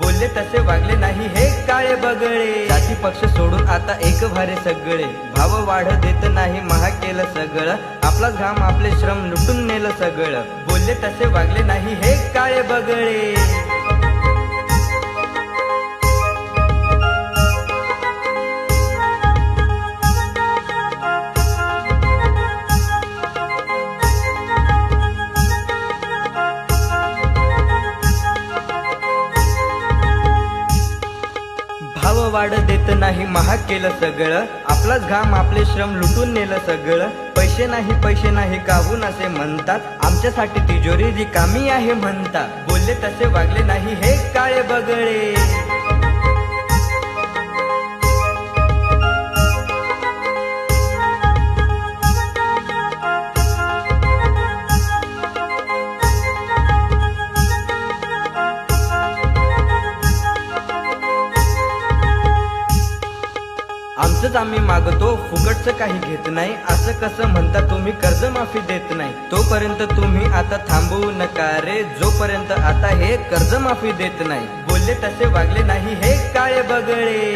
बोलले तसे वागले नाही हे काळे बगळे। जाती पक्ष सोडून आता एक भारे सगळे, भाव वाढ देत नाही महाग केलं सगळं, आपलाच घाम आपले श्रम लुटून नेलं सगळं। बोलले तसे वागले नाही हे काळे बगळे। भाव वाढ देत नाही महाग केलं सगळं, आपलाच घाम आपले श्रम लुटून नेलं सगळं। पैसे नाही काहून असे म्हणतात, आमच्यासाठी तिजोरी रिकामी आहे म्हणतात। बोलले तसे वागले नाही हे काळे बगळे। आमचंच आम्ही मागतो, फुकटचं काही घेत नाही, असं कसं म्हणता तुम्ही कर्जमाफी देत नाही। तोपर्यंत तुम्ही आता थांबवू नका रे, जोपर्यंत आता हे कर्जमाफी देत नाही। बोलले तसे वागले नाही हे काळे बगळे।